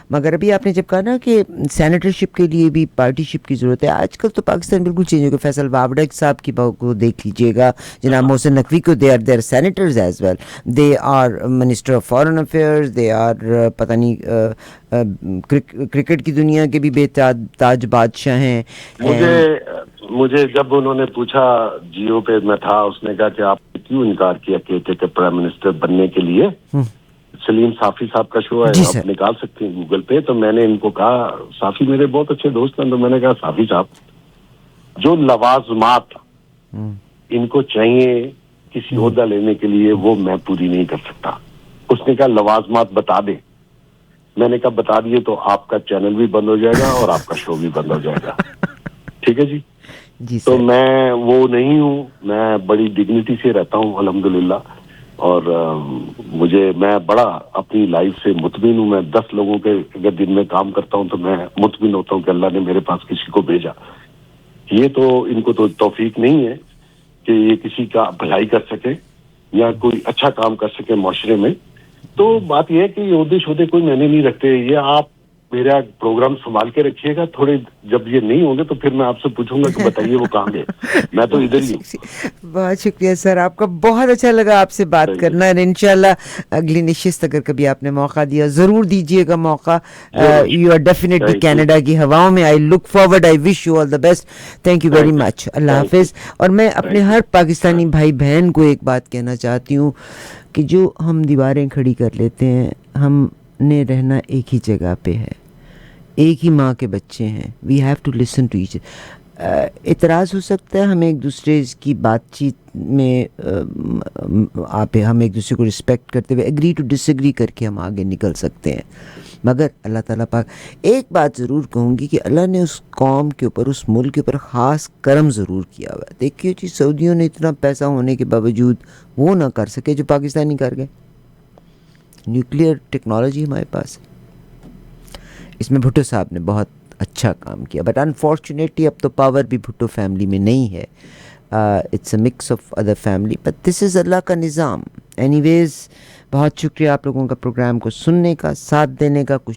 مگر ابھی آپ نے جب کہا نا کہ سینیٹرشپ کے لیے بھی پارٹی شپ کی ضرورت ہے, آج کل تو پاکستان بالکل چینج ہو گیا. فیصل وابڈک صاحب کی کو دیکھ لیجیے گا, جناب محسن نقوی کو دے are senators as well, they are Minister of Foreign Affairs, they are پتہ نہیں کرکٹ کی دنیا کے بھی بے تاج بادشاہ ہیں. مجھے جب انہوں نے پوچھا جیو پہ میں تھا, اس نے کہا کہ آپ نے کیوں انکار کیا کہ پرائم منسٹر بننے کے لیے, سلیم صافی صاحب کا شو ہے, آپ نکال سکتے ہیں گوگل پہ. تو میں نے ان کو کہا, صافی میرے بہت اچھے دوست ہیں, تو میں نے کہا صافی صاحب جو لوازمات ان کو چاہیے کسی عہدہ لینے کے لیے وہ میں پوری نہیں کر سکتا. اس نے کہا لوازمات بتا دیں. میں نے کہا بتا دیے تو آپ کا چینل بھی بند ہو جائے گا اور آپ کا شو بھی بند ہو جائے گا. ٹھیک ہے جی. تو میں وہ نہیں ہوں, میں بڑی ڈگنیٹی سے رہتا ہوں الحمدللہ, اور میں بڑا اپنی لائف سے مطمئن ہوں. میں 10 لوگوں کے اگر دن میں کام کرتا ہوں تو میں مطمئن ہوتا ہوں کہ اللہ نے میرے پاس کسی کو بھیجا. یہ تو ان کو تو توفیق نہیں ہے کہ یہ کسی کا بھلائی کر سکے یا کوئی اچھا کام کر سکے معاشرے میں. تو بات یہ ہے کہ یہ عہدے کوئی میں نے نہیں رکھتے. یہ آپ میرا پروگرام سنبھال کے رکھیے گا, تھوڑے جب یہ نہیں ہوں گے تو پھر میں آپ سے پوچھوں گا کہ بتائیے وہ کہاں گئے, میں تو ادھر ہی ہوں. بہت شکریہ سر, آپ کا بہت اچھا لگا آپ سے بات کرنا, اور انشاءاللہ اگلی نشست اگر کبھی آپ نے موقع دیا ضرور دیجیے گا موقع. یو آر ڈیفینیٹلی کینیڈا کی ہواؤں میں. I look forward, I wish you all the best. Thank you very much. اللہ حافظ. اور میں اپنے ہر پاکستانی بھائی بہن کو ایک بات کہنا چاہتی ہوں کہ جو ہم دیواریں کھڑی کر لیتے ہیں, ہم نے رہنا ایک ہی جگہ پہ ہے, ایک ہی ماں کے بچے ہیں. We have to listen to each. اعتراض ہو سکتا ہے, ہم ایک دوسرے کی بات چیت میں ہم ایک دوسرے کو رسپیکٹ کرتے ہوئے ایگری ٹو ڈس ایگری کر کے ہم آگے نکل سکتے ہیں. مگر اللہ تعالیٰ پاک, ایک بات ضرور کہوں گی کہ اللہ نے اس قوم کے اوپر, اس ملک کے اوپر خاص کرم ضرور کیا ہوا ہے. دیکھیے جی, سعودیوں نے اتنا پیسہ ہونے کے باوجود وہ نہ کر سکے جو پاکستانی کر گئے. نیوکلیئر ٹیکنالوجی ہمارے پاس, اس میں بھٹو صاحب نے بہت اچھا کام کیا, بٹ انفارچونیٹلی اب تو پاور بھی بھٹو فیملی میں نہیں ہے. It's a mix of other family but this is اللہ کا نظام. اینی ویز بہت شکریہ آپ لوگوں کا پروگرام کو سننے کا، ساتھ دینے کا. کچھ